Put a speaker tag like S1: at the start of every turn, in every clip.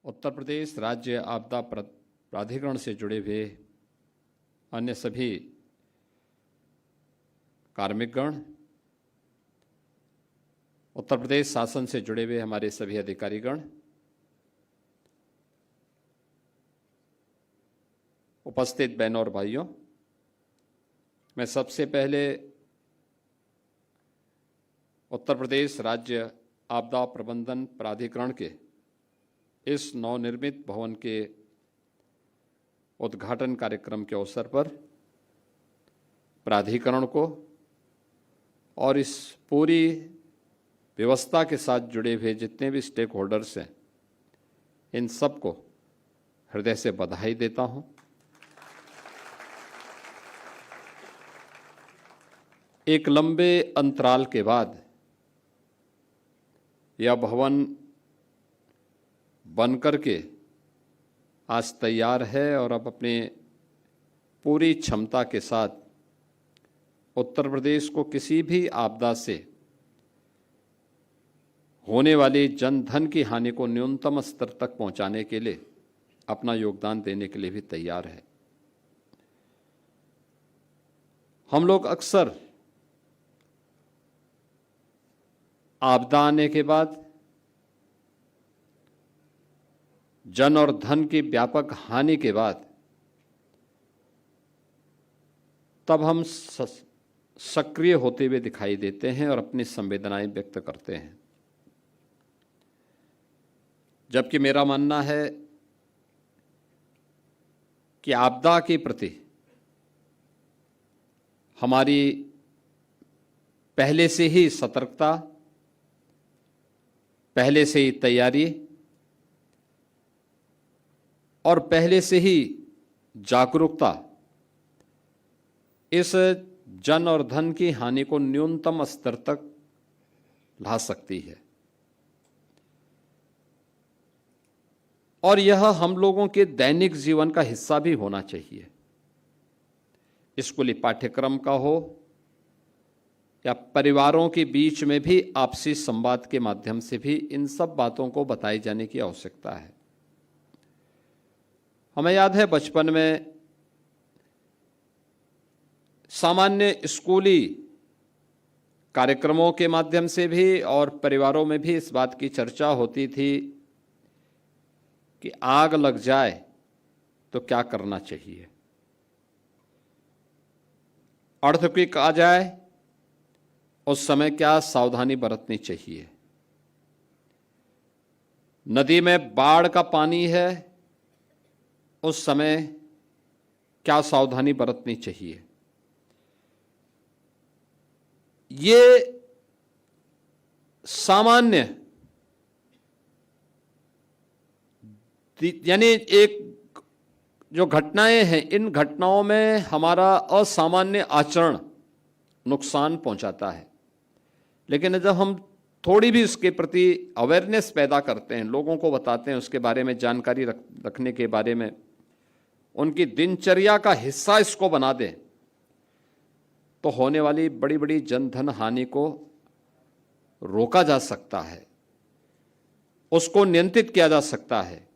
S1: उत्तर प्रदेश राज्य आपदा प्राधिकरण से जुड़े हुए अन्य सभी कार्मिकगण, उत्तर प्रदेश शासन से जुड़े हुए हमारे सभी अधिकारीगण, उपस्थित बहनों और भाइयों, मैं सबसे पहले उत्तर प्रदेश राज्य आपदा प्रबंधन प्राधिकरण के इस नवनिर्मित भवन के उद्घाटन कार्यक्रम के अवसर पर प्राधिकरण को और इस पूरी व्यवस्था के साथ जुड़े हुए जितने भी स्टेक होल्डर्स हैं, इन सबको हृदय से बधाई देता हूं। एक लंबे अंतराल के बाद यह भवन बनकर के आज तैयार है और अब अपने पूरी क्षमता के साथ उत्तर प्रदेश को किसी भी आपदा से होने वाली जन धन की हानि को न्यूनतम स्तर तक पहुंचाने के लिए अपना योगदान देने के लिए भी तैयार है। हम लोग अक्सर आपदा आने के बाद जन और धन की व्यापक हानि के बाद तब हम सक्रिय होते हुए दिखाई देते हैं और अपनी संवेदनाएं व्यक्त करते हैं, जबकि मेरा मानना है कि आपदा के प्रति हमारी पहले से ही सतर्कता, पहले से ही तैयारी और पहले से ही जागरूकता इस जन और धन की हानि को न्यूनतम स्तर तक ला सकती है। और यह हम लोगों के दैनिक जीवन का हिस्सा भी होना चाहिए। स्कूली पाठ्यक्रम का हो या परिवारों के बीच में भी आपसी संवाद के माध्यम से भी इन सब बातों को बताए जाने की आवश्यकता है। हमें याद है बचपन में सामान्य स्कूली कार्यक्रमों के माध्यम से भी और परिवारों में भी इस बात की चर्चा होती थी कि आग लग जाए तो क्या करना चाहिए, अर्थक्वेक आ जाए उस समय क्या सावधानी बरतनी चाहिए, नदी में बाढ़ का पानी है उस समय क्या सावधानी बरतनी चाहिए। ये सामान्य यानी एक जो घटनाएं हैं, इन घटनाओं में हमारा असामान्य आचरण नुकसान पहुंचाता है, लेकिन जब हम थोड़ी भी उसके प्रति अवेयरनेस पैदा करते हैं, लोगों को बताते हैं, उसके बारे में जानकारी रखने के बारे में उनकी दिनचर्या का हिस्सा इसको बना दें, तो होने वाली बड़ी बड़ी जनधन हानि को रोका जा सकता है, उसको नियंत्रित किया जा सकता है।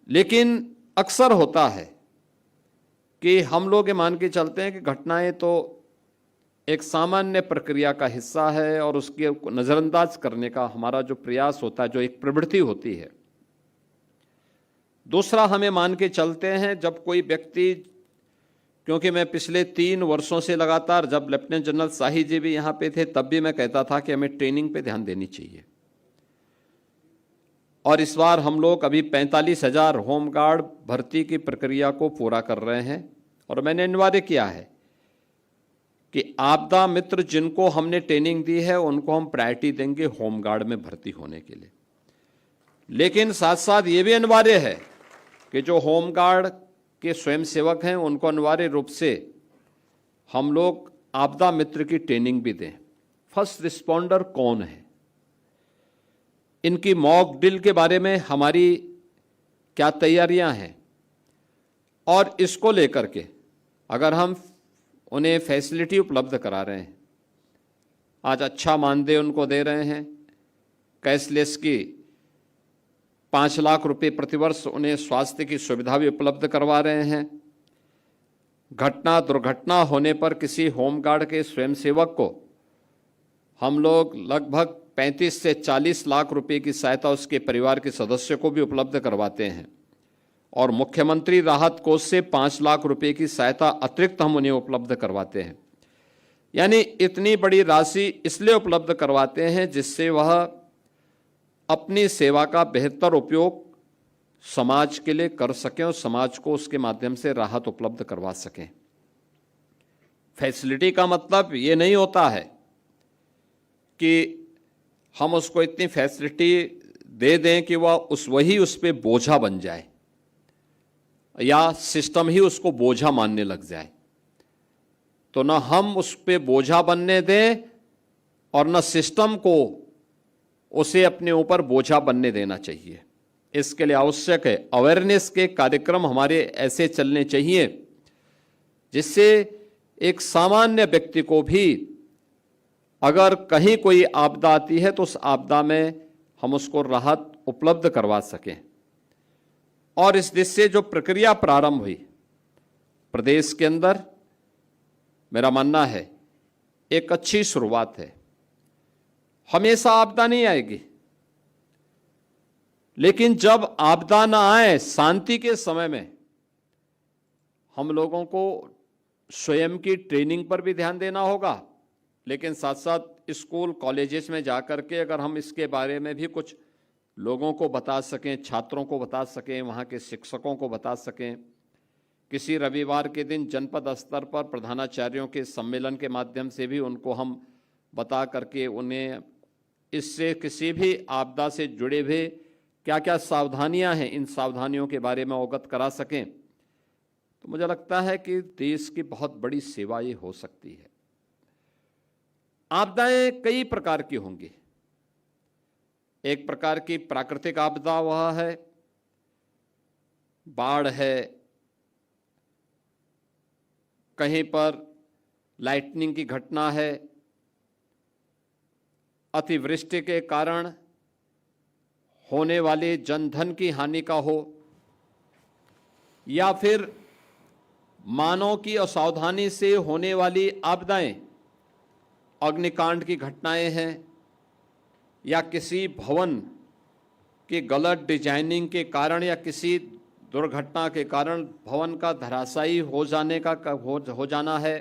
S1: लेकिन अक्सर होता है कि हम लोग ये मान के चलते हैं कि घटनाएं तो एक सामान्य प्रक्रिया का हिस्सा है और उसके नज़रअंदाज करने का हमारा जो प्रयास होता है, जो एक प्रवृत्ति होती है। दूसरा, हमें मान के चलते हैं जब कोई व्यक्ति, क्योंकि मैं पिछले 3 वर्षों से लगातार, जब लेफ्टिनेंट जनरल शाही जी भी यहाँ पे थे तब भी मैं कहता था कि हमें ट्रेनिंग पे ध्यान देनी चाहिए। और इस बार हम लोग अभी 45,000 होमगार्ड भर्ती की प्रक्रिया को पूरा कर रहे हैं और मैंने अनिवार्य किया है कि आपदा मित्र जिनको हमने ट्रेनिंग दी है उनको हम प्रायोरिटी देंगे होमगार्ड में भर्ती होने के लिए। लेकिन साथ साथ ये भी अनिवार्य है कि जो होमगार्ड के स्वयंसेवक हैं उनको अनिवार्य रूप से हम लोग आपदा मित्र की ट्रेनिंग भी दें। फर्स्ट रिस्पॉन्डर कौन है, इनकी मॉक ड्रिल के बारे में हमारी क्या तैयारियां हैं, और इसको लेकर के अगर हम उन्हें फैसिलिटी उपलब्ध करा रहे हैं, आज अच्छा मानदेय उनको दे रहे हैं, कैशलेस की 5 लाख रुपए प्रतिवर्ष उन्हें स्वास्थ्य की सुविधा भी उपलब्ध करवा रहे हैं। घटना दुर्घटना होने पर किसी होमगार्ड के स्वयंसेवक को हम लोग लगभग 35 से 40 लाख रुपए की सहायता उसके परिवार के सदस्य को भी उपलब्ध करवाते हैं। और मुख्यमंत्री राहत कोष से 5 लाख रुपए की सहायता अतिरिक्त हम उन्हें उपलब्ध करवाते हैं। यानी इतनी बड़ी राशि इसलिए उपलब्ध करवाते हैं जिससे वह अपनी सेवा का बेहतर उपयोग समाज के लिए कर सकें और समाज को उसके माध्यम से राहत उपलब्ध करवा सकें। फैसिलिटी का मतलब ये नहीं होता है कि हम उसको इतनी फैसिलिटी दे दें कि वह वही उस पर बोझा बन जाए या सिस्टम ही उसको बोझा मानने लग जाए। तो न हम उस पर बोझा बनने दें और न सिस्टम को उसे अपने ऊपर बोझा बनने देना चाहिए। इसके लिए आवश्यक है अवेयरनेस के कार्यक्रम हमारे ऐसे चलने चाहिए जिससे एक सामान्य व्यक्ति को भी अगर कहीं कोई आपदा आती है तो उस आपदा में हम उसको राहत उपलब्ध करवा सकें। और इस दिशा से जो प्रक्रिया प्रारंभ हुई प्रदेश के अंदर, मेरा मानना है एक अच्छी शुरुआत है। हमेशा आपदा नहीं आएगी, लेकिन जब आपदा ना आए, शांति के समय में हम लोगों को स्वयं की ट्रेनिंग पर भी ध्यान देना होगा, लेकिन साथ साथ स्कूल कॉलेजेस में जाकर के अगर हम इसके बारे में भी कुछ लोगों को बता सकें, छात्रों को बता सकें, वहाँ के शिक्षकों को बता सकें। किसी रविवार के दिन जनपद स्तर पर प्रधानाचार्यों के सम्मेलन के माध्यम से भी उनको हम बता करके उन्हें इससे किसी भी आपदा से जुड़े हुए क्या क्या सावधानियां हैं, इन सावधानियों के बारे में अवगत करा सकें, तो मुझे लगता है कि देश की बहुत बड़ी सेवा ये हो सकती है। आपदाएं कई प्रकार की होंगी। एक प्रकार की प्राकृतिक आपदा वह है, बाढ़ है, कहीं पर लाइटनिंग की घटना है, अतिवृष्टि के कारण होने वाले जनधन की हानि का हो, या फिर मानव की असावधानी से होने वाली आपदाएं, अग्निकांड की घटनाएं हैं, या किसी भवन की गलत डिजाइनिंग के कारण या किसी दुर्घटना के कारण भवन का धराशायी हो जाने का हो जाना है,